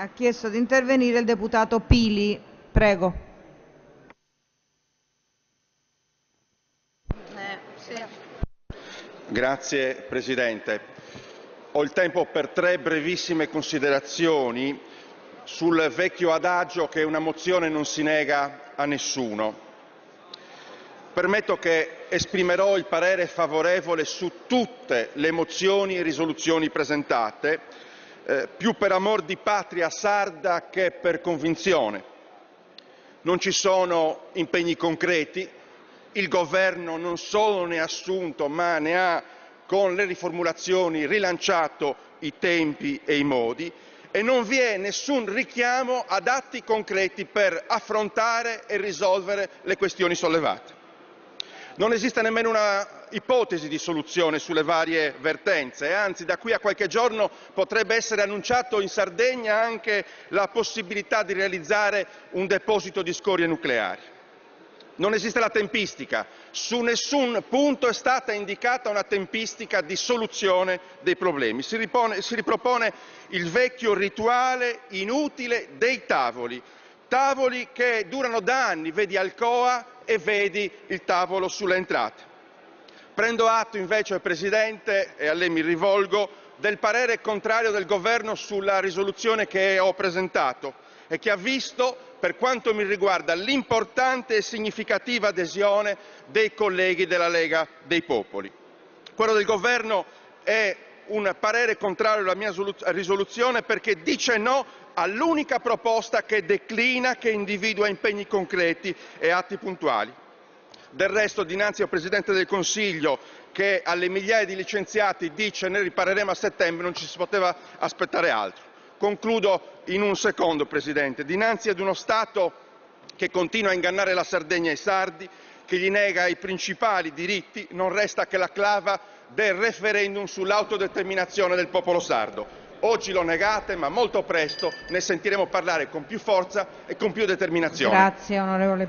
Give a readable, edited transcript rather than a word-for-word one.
Ha chiesto di intervenire il deputato Pili. Prego. Grazie Presidente. Ho il tempo per 3 brevissime considerazioni sul vecchio adagio che una mozione non si nega a nessuno. Permetto che esprimerò il parere favorevole su tutte le mozioni e risoluzioni presentate, più per amor di patria sarda che per convinzione. Non ci sono impegni concreti, il Governo non solo ne ha assunto ma ne ha con le riformulazioni rilanciato i tempi e i modi e non vi è nessun richiamo ad atti concreti per affrontare e risolvere le questioni sollevate. Non esiste nemmeno una ipotesi di soluzione sulle varie vertenze e anzi da qui a qualche giorno potrebbe essere annunciato in Sardegna anche la possibilità di realizzare un deposito di scorie nucleari. Non esiste la tempistica, su nessun punto è stata indicata una tempistica di soluzione dei problemi. Si ripropone il vecchio rituale inutile dei tavoli che durano da anni, vedi Alcoa e vedi il tavolo sulle entrate. Prendo atto invece, Presidente, e a lei mi rivolgo, del parere contrario del Governo sulla risoluzione che ho presentato e che ha visto, per quanto mi riguarda, l'importante e significativa adesione dei colleghi della Lega dei Popoli. Quello del Governo è un parere contrario alla mia risoluzione perché dice no all'unica proposta che declina, che individua impegni concreti e atti puntuali. Del resto, dinanzi al Presidente del Consiglio che alle migliaia di licenziati dice ne ripareremo a settembre, non ci si poteva aspettare altro. Concludo in un secondo, Presidente. Dinanzi ad uno Stato che continua a ingannare la Sardegna e i sardi, che gli nega i principali diritti, non resta che la clava del referendum sull'autodeterminazione del popolo sardo. Oggi lo negate, ma molto presto ne sentiremo parlare con più forza e con più determinazione. Grazie, onorevole